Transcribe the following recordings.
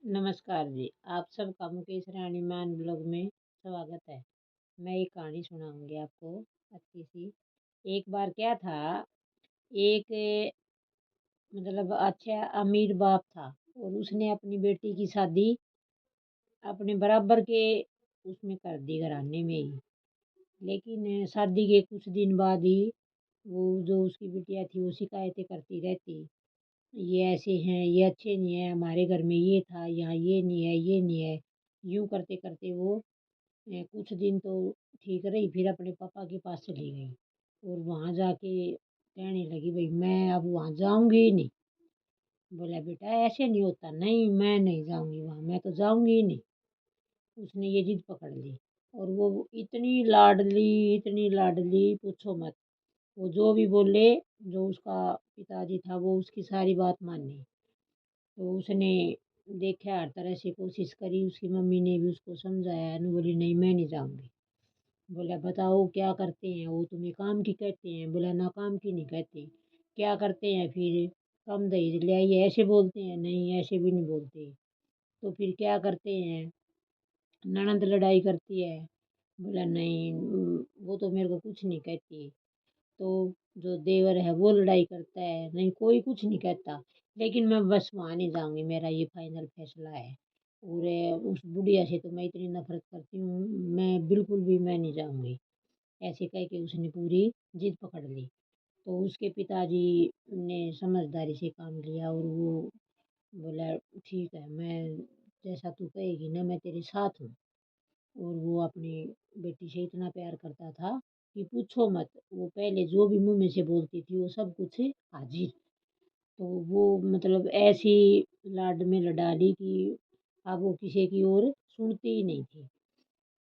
नमस्कार जी, आप सबका मुकेश रानी मान ब्लॉग में स्वागत है। मैं एक कहानी सुनाऊँगी आपको अच्छी-सी। एक बार क्या था, एक मतलब अच्छा अमीर बाप था और उसने अपनी बेटी की शादी अपने बराबर के उसमें कर दी घराने में ही। लेकिन शादी के कुछ दिन बाद ही वो जो उसकी बिटिया थी वो शिकायतें करती रहती, ये ऐसे हैं, ये अच्छे नहीं हैं, हमारे घर में ये था, यहाँ ये नहीं है, ये नहीं है। यूँ करते-करते वो कुछ दिन तो ठीक रही, फिर अपने पापा के पास चली गई और वहाँ जाके कहने लगी, भई मैं अब वहाँ जाऊँगी ही नहीं। बोला, बेटा ऐसे नहीं होता। नहीं, मैं नहीं जाऊँगी वहाँ, मैं तो जाऊँगी ही नहीं। उसने ये ज़िद पकड़ ली और वो इतनी लाडली पूछो मत। वो जो भी बोले, जो उसका पिताजी था वो उसकी सारी बात मानी। तो उसने देखा, हर तरह से कोशिश करी, उसकी मम्मी ने भी उसको समझाया, नु बोली, नहीं मैं नहीं जाऊँगी। बोला, बताओ क्या करते हैं वो, तुम्हें काम की कहते हैं? बोला, ना काम की नहीं कहते। क्या करते हैं फिर? कम दहेज ले आइए ऐसे बोलते हैं? नहीं, ऐसे भी नहीं बोलते। तो फिर क्या करते हैं? ननंद लड़ाई करती है? बोला, नहीं वो तो मेरे को कुछ नहीं कहती। तो जो देवर है वो लड़ाई करता है? नहीं, कोई कुछ नहीं कहता। लेकिन मैं बस वहाँ नहीं जाऊँगी, मेरा ये फाइनल फैसला है। और उस बुढ़िया से तो मैं इतनी नफ़रत करती हूँ, मैं बिल्कुल भी मैं नहीं जाऊँगी। ऐसे कह के उसने पूरी जिद पकड़ ली। तो उसके पिताजी ने समझदारी से काम लिया और वो बोला, ठीक है, मैं जैसा तू कहेगी ना मैं तेरे साथ हूँ। और वो अपनी बेटी से इतना प्यार करता था कि पूछो मत। वो पहले जो भी मुँह में से बोलती थी वो सब कुछ हाज़िर। तो वो मतलब ऐसी लाड में लडा ली कि अब वो किसी की और सुनती ही नहीं थी।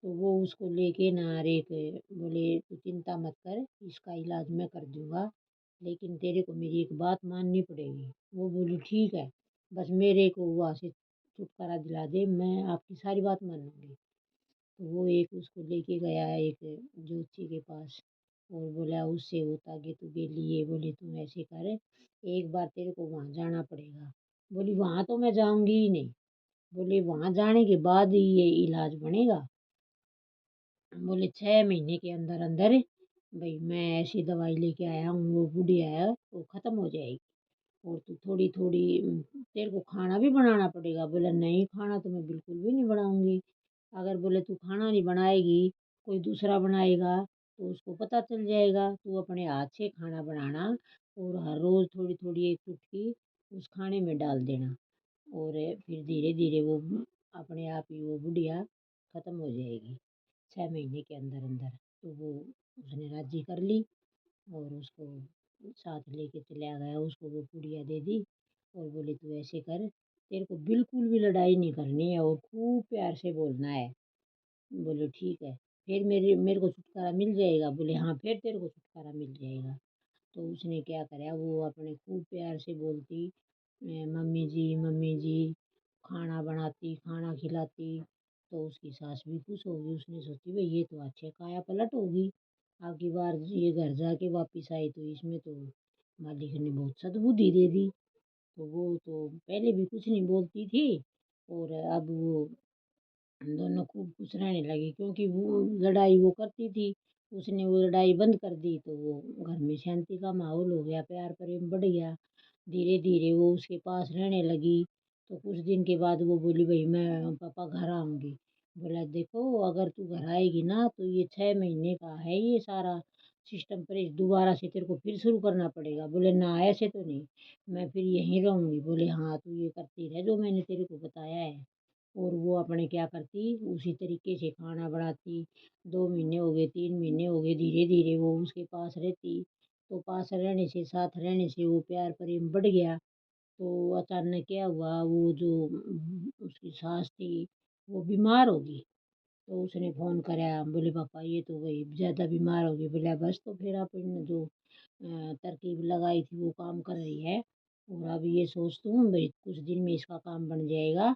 तो वो उसको लेके ना एक बोले, तू चिंता मत कर, इसका इलाज मैं कर दूँगा, लेकिन तेरे को मेरी एक बात माननी पड़ेगी। वो बोली, ठीक है, बस मेरे को वहाँ से छुटकारा दिला दे, मैं आपकी सारी बात मानूँगी। तो वो एक उसको लेके गया एक ज्योतिषी के पास और बोला, उससे वो तागे-तुगे लिए, बोले तुम ऐसे कर, एक बार तेरे को वहाँ जाना पड़ेगा। बोली, वहाँ तो मैं जाऊँगी ही नहीं। बोले, वहाँ जाने के बाद ही ये इलाज बनेगा। बोले, 6 महीने के अंदर-अंदर भई मैं ऐसी दवाई लेके आया हूँ, वो बुढ़िया है, वो ख़त्म हो जाएगी और तू थोड़ी-थोड़ी तेरे को खाना भी बनाना पड़ेगा। बोला, नहीं खाना तो मैं बिल्कुल भी नहीं बनाऊँगी। अगर बोले तू खाना नहीं बनाएगी, कोई दूसरा बनाएगा तो उसको पता चल जाएगा। तू अपने हाथ से खाना बनाना और हर रोज़ थोड़ी-थोड़ी एक चुटकी उस खाने में डाल देना और फिर धीरे-धीरे वो अपने आप ही वो बुढ़िया ख़त्म हो जाएगी। 6 महीने के अंदर-अंदर। तो वो उसने राज़ी कर ली और उसको साथ लेके चला गया, उसको वो पुड़िया दे दी और बोले, तू ऐसे कर, तेरे को बिल्कुल भी लड़ाई नहीं करनी है और खूब प्यार से बोलना है। बोले, ठीक है, फिर मेरे को छुटकारा मिल जाएगा? बोले, हाँ, फिर तेरे को छुटकारा मिल जाएगा। तो उसने क्या करा, वो अपने खूब प्यार से बोलती, मम्मी जी, खाना बनाती, खाना खिलाती। तो उसकी सास भी खुश होगी, उसने सोची, भई ये तो अच्छे काया पलट होगी। अब की बार ये घर जाके वापिस आई तो इसमें तो मालिक ने बहुत सद्बुद्धि दे दी। तो वो तो पहले भी कुछ नहीं बोलती थी और अब वो दोनों खूब खुश रहने लगे क्योंकि वो लड़ाई वो करती थी। उसने वो लड़ाई बंद कर दी तो वो घर में शांति का माहौल हो गया, प्यार प्रेम बढ़ गया। धीरे-धीरे वो उसके पास रहने लगी। तो कुछ दिन के बाद वो बोली, भई मैं पापा घर आऊँगी। बोला, देखो अगर तू घर आएगी ना तो ये 6 महीने का है ये सारा सिस्टम फिर दोबारा से तेरे को फिर शुरू करना पड़ेगा। बोले, ना ऐसे तो नहीं, मैं फिर यहीं रहूँगी। बोले, हाँ, तू ये करती रह जो मैंने तेरे को बताया है। और वो अपने क्या करती, उसी तरीके से खाना बनाती। 2 महीने हो गए, 3 महीने हो गए, धीरे-धीरे वो उसके पास रहती। तो पास रहने से, साथ रहने से वो प्यार प्रेम बढ़ गया। तो अचानक क्या हुआ, वो जो उसकी सास थी, वो बीमार हो गई। तो उसने फ़ोन करा, बोले, पापा ये तो भई ज़्यादा बीमार हो गई। बोला, बस तो फिर आपने जो तरकीब लगाई थी वो काम कर रही है और अब ये सोचती हूँ भई कुछ दिन में इसका काम बन जाएगा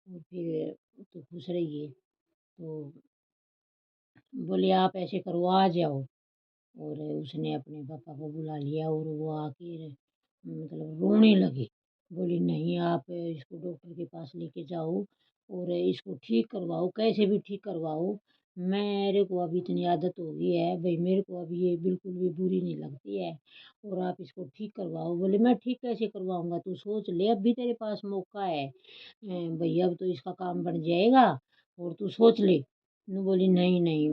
और फिर तो खुश रहिए। तो बोले, आप ऐसे करो आ जाओ और उसने अपने पापा को बुला लिया और वो आके मतलब रोने लगे। बोली नहीं, आप इसको डॉक्टर के पास लेके जाओ और इसको ठीक करवाओ, कैसे भी ठीक करवाओ। मेरे को अब इतनी आदत हो गई है भई, मेरे को अब ये बिल्कुल भी बुरी नहीं लगती है और आप इसको ठीक करवाओ। बोले मैं ठीक कैसे करवाऊँगा, तू सोच ले, अब भी तेरे पास मौका है। भई अब तो इसका काम बन जाएगा और तू सोच ले। मैं बोली नहीं, नहीं,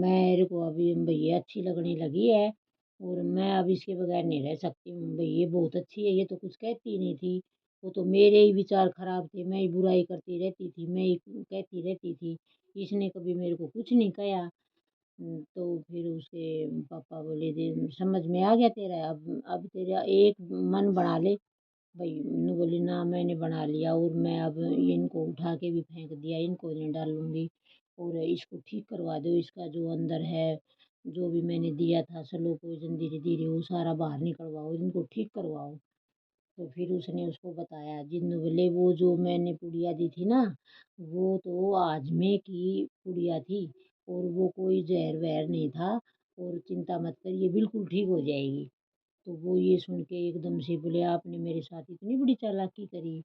मेरे को अभी भई ये अच्छी लगने लगी है और मैं अब इसके बगैर नहीं रह सकती हूँ। भई ये बहुत अच्छी है, ये तो कुछ कहती नहीं थी। वो तो मेरे ही विचार खराब थे, मैं ही बुराई करती रहती थी, मैं ही कहती रहती थी। इसने कभी मेरे को कुछ नहीं कहा। तो फिर उसके पापा बोले दे समझ में आ गया तेरा, अब तेरा एक मन बना ले। भई मैंने बोली ना, मैंने बना लिया और मैं अब इनको उठा के भी फेंक दिया, इनको नहीं डालूँगी और इसको ठीक करवा दो, इसका जो अंदर है, जो भी मैंने दिया था स्लो पॉइज़न धीरे-धीरे वो सारा बाहर निकलवाओ, इनको ठीक करवाओ। तो फिर उसने उसको बताया, जिन्न बोले वो जो मैंने पुड़िया दी थी ना, वो तो आजमे की पुड़िया थी और वो कोई ज़हर-वहर नहीं था और चिंता मत कर, ये बिल्कुल ठीक हो जाएगी। तो वो ये सुन के एकदम से बोले, आपने मेरे साथ इतनी बड़ी चालाकी करी।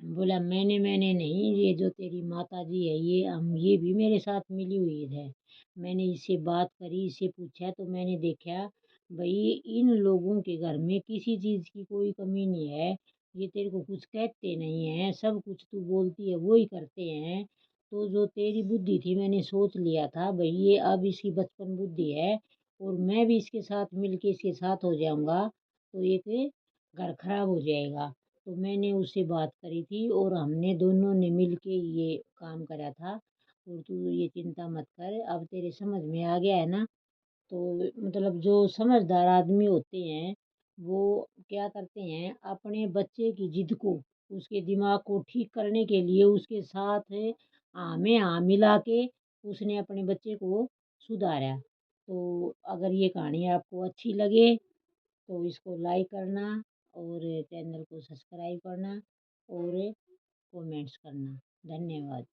बोला मैंने नहीं, ये जो तेरी माताजी है ये भी मेरे साथ मिली हुई है। मैंने इससे बात करी, इससे पूछा तो मैंने देखा भई इन लोगों के घर में किसी चीज़ की कोई कमी नहीं है। ये तेरे को कुछ कहते नहीं हैं, सब कुछ तू बोलती है वो ही करते हैं। तो जो तेरी बुद्धि थी मैंने सोच लिया था भई ये अब इसकी बचपन बुद्धि है और मैं भी इसके साथ मिल के इसके साथ हो जाऊँगा तो एक घर खराब हो जाएगा। तो मैंने उससे बात करी थी और हमने दोनों ने मिल के ये काम करा था और तू ये चिंता मत कर, अब तेरे समझ में आ गया है ना। तो मतलब जो समझदार आदमी होते हैं वो क्या करते हैं, अपने बच्चे की जिद को, उसके दिमाग को ठीक करने के लिए उसके साथ में हाँ मिला के उसने अपने बच्चे को सुधारा। तो अगर ये कहानी आपको अच्छी लगे तो इसको लाइक करना और चैनल को सब्सक्राइब करना और कमेंट्स करना। धन्यवाद।